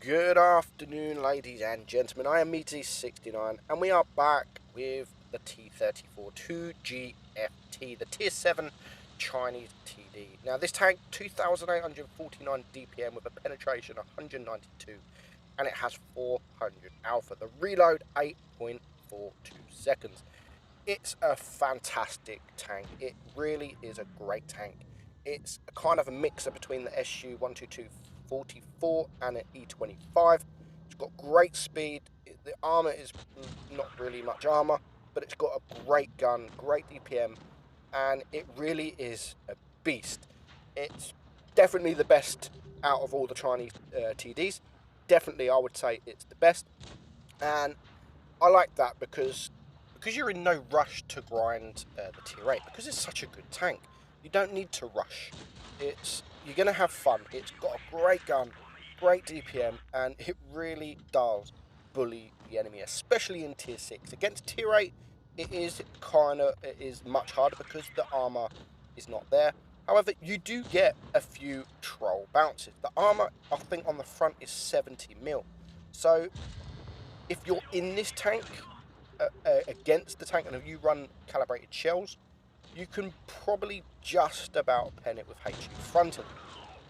Good afternoon, ladies and gentlemen. I am Meadsyreplays and we are back with the T-34-2G FT, the Tier 7 Chinese TD. Now, this tank, 2,849 DPM with a penetration of 192, and it has 400 alpha. The reload, 8.42 seconds. It's a fantastic tank. It really is a great tank. It's a kind of a mixer between the SU-122-44 and an E25. It's got great speed. The armor is not really much armor, but it's got a great gun, great DPM, and it really is a beast. It's definitely the best out of all the Chinese TDs. Definitely, I would say it's the best, and I like that because you're in no rush to grind the tier 8, because it's such a good tank. You don't need to rush. You're going to have fun. It's got a great gun, great DPM, and it really does bully the enemy, especially in tier 6. Against tier 8, it is much harder because the armor is not there. However, you do get a few troll bounces. The armor, I think, on the front is 70 mil. So if you're in this tank against the tank and if you run calibrated shells, you can probably just about pen it with HE frontal.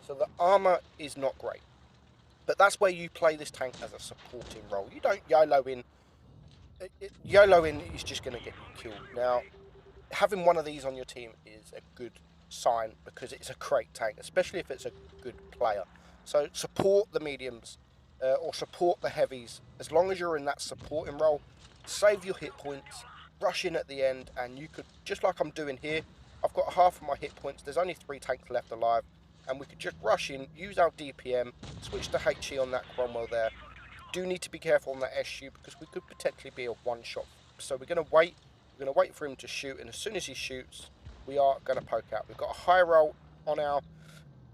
So the armor is not great, but that's where you play this tank as a supporting role. You don't YOLO in. YOLO in is just going to get you killed. Now, having one of these on your team is a good sign because it's a great tank, especially if it's a good player. So support the mediums or support the heavies. As long as you're in that supporting role, save your hit points, rush in at the end, and you could, just like I'm doing here, I've got half of my hit points, there's only 3 tanks left alive, and we could just rush in, use our DPM, switch to HE on that Cromwell there. Do need to be careful on that SU because we could potentially be a one-shot. So we're going to wait for him to shoot, and as soon as he shoots, we are going to poke out. We've got a high roll on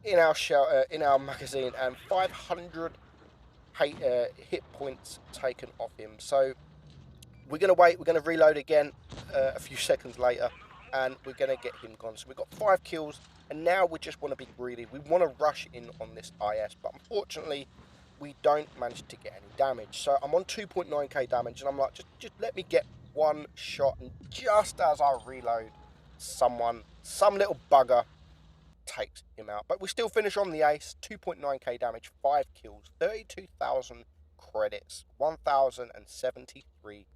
in our magazine, and 500 hit points taken off him. So we're going to wait, we're going to reload again a few seconds later, and we're going to get him gone. So we've got 5 kills, and now we just want to be greedy. We want to rush in on this IS, but unfortunately, we don't manage to get any damage. So I'm on 2.9k damage, and I'm like, just let me get one shot, and just as I reload, some little bugger takes him out. But we still finish on the ace, 2.9k damage, 5 kills, 32,000 credits, 1,073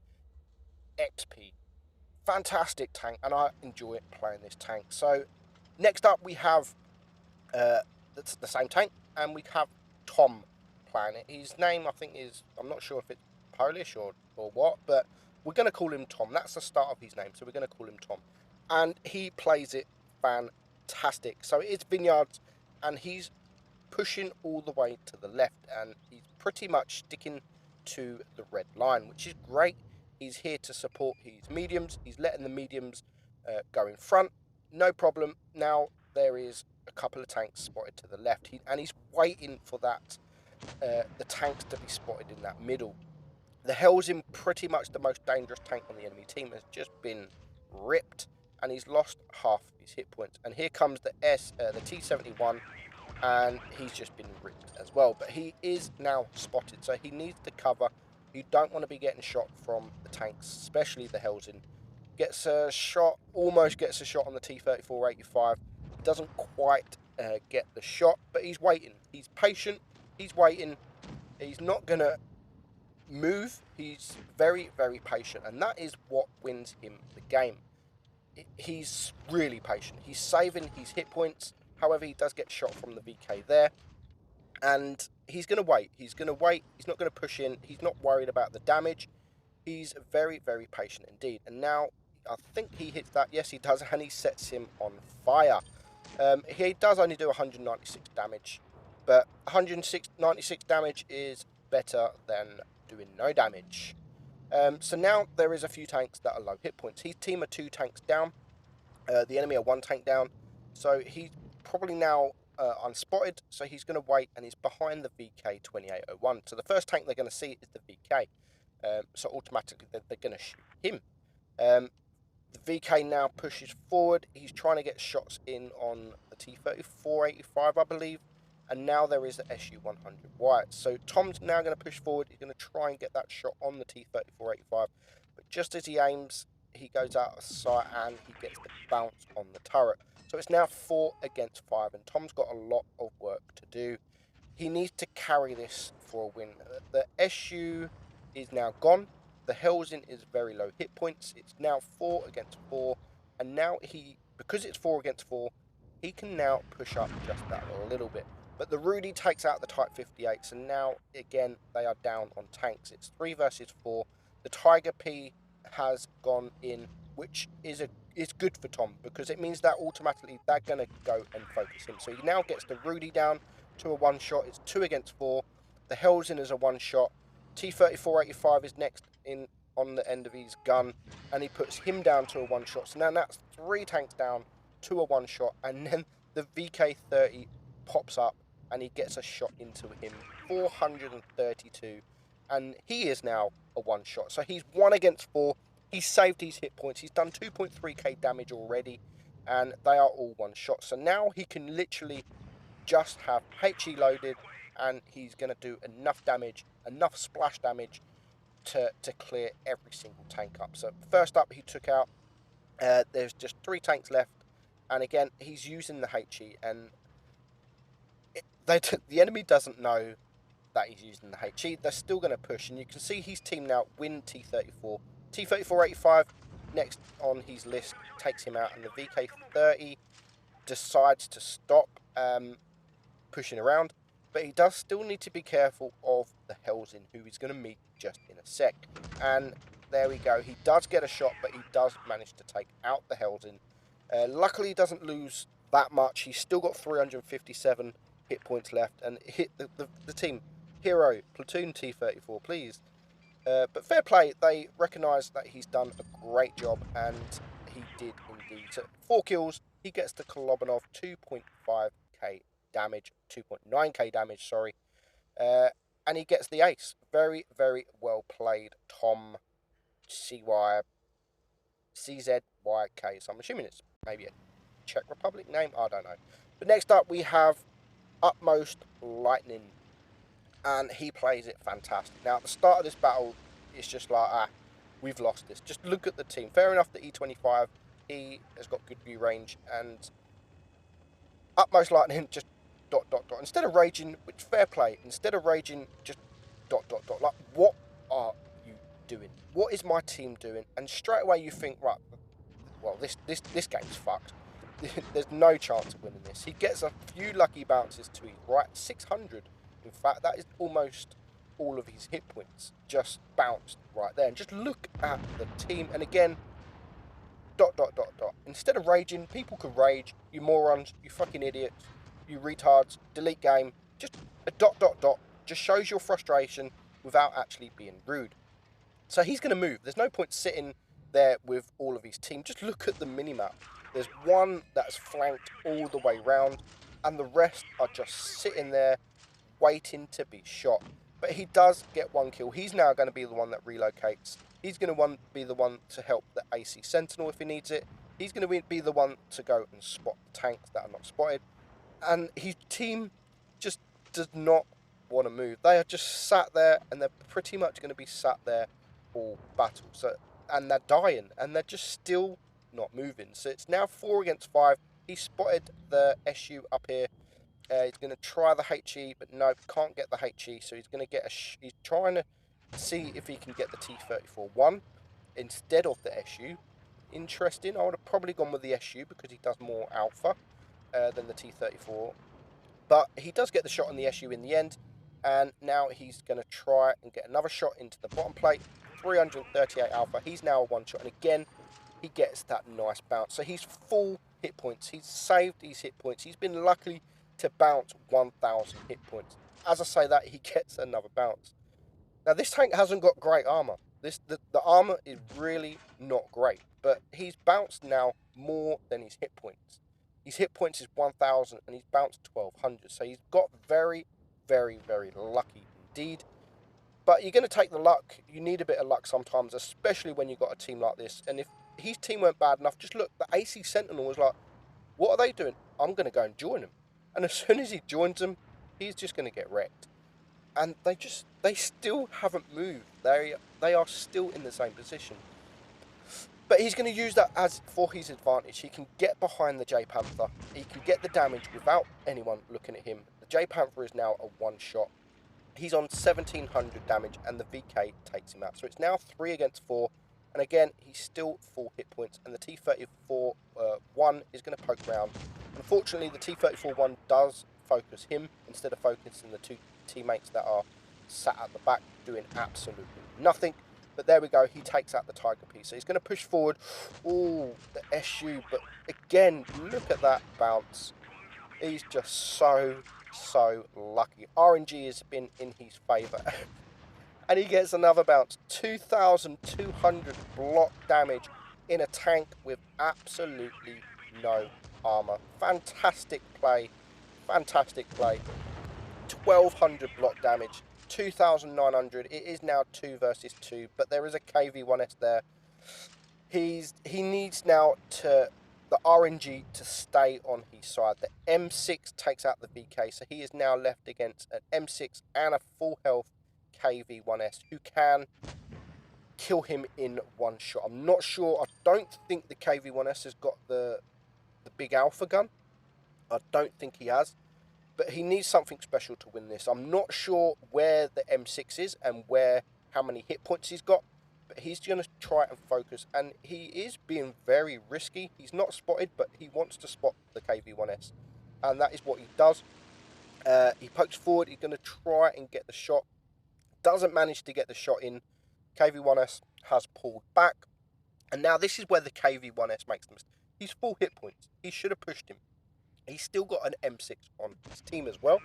XP. Fantastic tank, and I enjoy playing this tank. So next up we have that's the same tank, and we have Tom playing it. His name, I think, is, I'm not sure if it's Polish or what, but we're going to call him Tom. That's the start of his name, so we're going to call him Tom. And he plays it fantastic. So it's Vineyards, and he's pushing all the way to the left, and he's pretty much sticking to the red line, which is great. He's here to support his mediums. He's letting the mediums go in front. No problem. Now there is a couple of tanks spotted to the left, and he's waiting for that the tanks to be spotted in that middle. The Hell's pretty much the most dangerous tank on the enemy team, has just been ripped, and he's lost half of his hit points. And here comes the T-71, and he's just been ripped as well. But he is now spotted, so he needs to cover. You don't want to be getting shot from the tanks, especially the Hell's Gets a shot, almost gets a shot on the T-34-85. Doesn't quite get the shot, but he's waiting. He's patient. He's waiting. He's not going to move. He's very, very patient, and that is what wins him the game. He's really patient. He's saving his hit points. However, he does get shot from the VK there, and he's going to wait. He's going to wait. He's not going to push in. He's not worried about the damage. He's very, very patient indeed. And now I think he hits that. Yes, he does, and he sets him on fire. He does only do 196 damage, but 196 damage is better than doing no damage. So now there is a few tanks that are low hit points. His team are 2 tanks down. The enemy are 1 tank down. So he's probably now unspotted. So he's going to wait, and he's behind the VK 2801. So the first tank they're going to see is the VK. So automatically they're going to shoot him. The VK now pushes forward. He's trying to get shots in on the T-34-85, I believe. and now there is the SU-100 Wyatt. So Tom's now going to push forward. He's going to try and get that shot on the T-34-85, but just as he aims, he goes out of sight and he gets the bounce on the turret. So it's now 4 against 5, and Tom's got a lot of work to do. He needs to carry this for a win. The SU is now gone. The Helsing is very low hit points. It's now 4 against 4, and now because it's 4 against 4, he can now push up just that little bit. But the Rudy takes out the Type 58, so now, again, they are down on tanks. It's 3 versus 4. The Tiger P has gone in, which is good for Tom, because it means that automatically they're going to go and focus him. So he now gets the Rudy down to a one-shot. It's 2 against 4. The Helsing is a one-shot. T-34-85 is next in on the end of his gun, and he puts him down to a one-shot. So now that's 3 tanks down to a one-shot, and then the VK-30 pops up, and he gets a shot into him, 432, and he is now a one-shot. So he's 1 against 4. He's saved his hit points. He's done 2.3k damage already, and they are all one-shots. So now he can literally just have HE loaded, and he's going to do enough damage, enough splash damage to clear every single tank up. So first up, he took out, there's just 3 tanks left, and again, he's using the HE, and the enemy doesn't know that he's using the HE. They're still going to push, and you can see his team now win T-34. T-34-85 next on his list takes him out, and the VK-30 decides to stop pushing around, but he does still need to be careful of the Helsing, who he's going to meet just in a sec. And there we go. He does get a shot, but he does manage to take out the Helsing. Luckily, he doesn't lose that much. He's still got 357 hit points left, and hit the team. Hero, platoon T-34, please. But fair play, they recognise that he's done a great job, and he did indeed. So 4 kills, he gets the Kolobanov, 2.5k damage, 2.9k damage, sorry. And he gets the ace. Very, very well played, Tom CZYK. So I'm assuming it's maybe a Czech Republic name, I don't know. But next up we have Utmost Lightning, and he plays it fantastic. Now at the start of this battle, it's just like, we've lost this. Just look at the team. Fair enough that E25, he has got good view range, and Utmost Lightning just ... Instead of raging, which fair play, instead of raging, just ... Like, what are you doing? What is my team doing? And straight away you think, right, well, this game's fucked. There's no chance of winning this. He gets a few lucky bounces to his right, 600. In fact, that is almost all of his hit points just bounced right there. And just look at the team. And again, ... Instead of raging, people could rage. You morons, you fucking idiots, you retards, delete game. Just a ... Just shows your frustration without actually being rude. So he's going to move. There's no point sitting there with all of his team. Just look at the minimap. There's one that's flanked all the way round, and the rest are just sitting there waiting to be shot. But he does get 1 kill. He's now going to be the one that relocates. He's going to be the one to help the AC Sentinel if he needs it. He's going to be the one to go and spot the tanks that are not spotted. And his team just does not want to move. They are just sat there, and they're pretty much going to be sat there all battle. So, and they're dying, and they're just still not moving. So it's now 4 against 5. He spotted the SU up here. He's going to try the HE, but no, can't get the HE. So he's going to get he's trying to see if he can get the T-34-1 instead of the SU. Interesting. I would have probably gone with the SU because he does more alpha than the T-34. But he does get the shot on the SU in the end. And now he's going to try and get another shot into the bottom plate. 338 alpha. He's now a one shot. And again, he gets that nice bounce. So he's full hit points. He's saved his hit points. He's been lucky to bounce 1,000 hit points. As I say that, he gets another bounce. Now, this tank hasn't got great armor. The armor is really not great. But he's bounced now more than his hit points. His hit points is 1,000 and he's bounced 1,200. So he's got very, very, very lucky indeed. But you're going to take the luck. You need a bit of luck sometimes, especially when you've got a team like this. And if his team weren't bad enough, just look, the AC Sentinel was like, what are they doing? I'm going to go and join them. And as soon as he joins them, he's just going to get wrecked. And they still haven't moved. They are still in the same position. But he's going to use that as for his advantage. He can get behind the J Panther. He can get the damage without anyone looking at him. The J Panther is now a one-shot. He's on 1700 damage, and the VK takes him out. So it's now 3 against 4. And again, he's still full hit points. And the T-34-1 is going to poke round. Unfortunately, the T-34-1 does focus him instead of focusing the two teammates that are sat at the back doing absolutely nothing. But there we go, he takes out the Tiger piece. So he's going to push forward. Ooh, the SU. But again, look at that bounce. He's just so lucky. RNG has been in his favour. And he gets another bounce. 2,200 block damage in a tank with absolutely no armour. Fantastic play. Fantastic play. 1,200 block damage. 2,900. It is now 2 versus 2, but there is a KV-1S there. He needs now the RNG to stay on his side. The M6 takes out the VK, so he is now left against an M6 and a full health KV-1S who can kill him in one shot. I'm not sure. I don't think the KV-1S has got the big alpha gun. I don't think he has. But he needs something special to win this. I'm not sure where the M6 is and how many hit points he's got. But he's going to try and focus. And he is being very risky. He's not spotted, but he wants to spot the KV-1S. And that is what he does. He pokes forward. He's going to try and get the shot. Doesn't manage to get the shot in. KV-1S has pulled back. And now this is where the KV-1S makes the mistake. He's full hit points. He should have pushed him. He's still got an M6 on his team as well.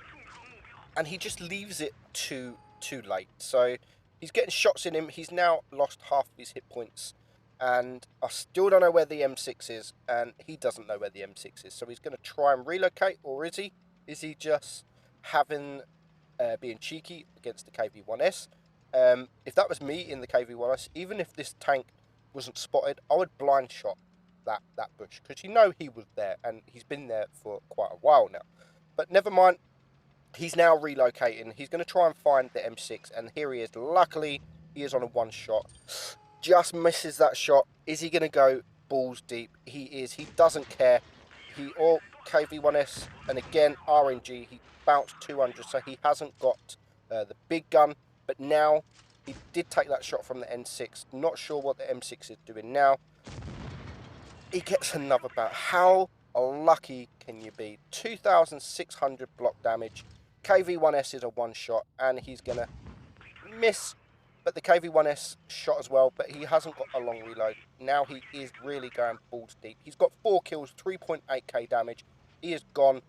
And he just leaves it too late. So he's getting shots in him. He's now lost half of his hit points. And I still don't know where the M6 is. And he doesn't know where the M6 is. So he's going to try and relocate. Or is he? Is he just being cheeky against the KV-1S? If that was me in the KV-1S, even if this tank wasn't spotted, I would blind shot that bush, because you know he was there, and he's been there for quite a while now. But never mind, he's now relocating. He's going to try and find the M6, and here he is. Luckily, he is on a one shot. Just misses that shot. Is he going to go balls deep? He is. He doesn't care. KV-1S, and again, RNG, he bounced 200, so he hasn't got the big gun, but now he did take that shot from the N6. Not sure what the M6 is doing now. He gets another bounce. How lucky can you be? 2,600 block damage. KV-1S is a one shot, and he's going to miss. But the KV-1S shot as well, but he hasn't got a long reload. Now he is really going balls deep. He's got 4 kills, 3.8k damage. He is gone.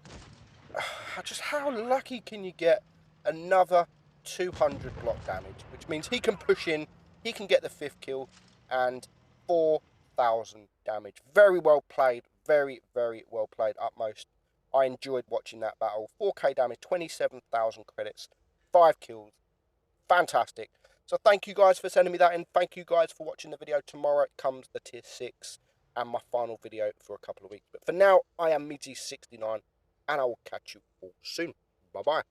Just how lucky can you get? Another 200 block damage, which means he can push in, he can get the 5th kill, and 4,000 damage. Very well played, very well played, Utmost. I enjoyed watching that battle. 4k damage, 27,000 credits, 5 kills, fantastic. So thank you guys for sending me that in. Thank you guys for watching the video. Tomorrow comes the tier 6 and my final video for a couple of weeks. But for now, I am Meadsy69, and I will catch you all soon. Bye-bye.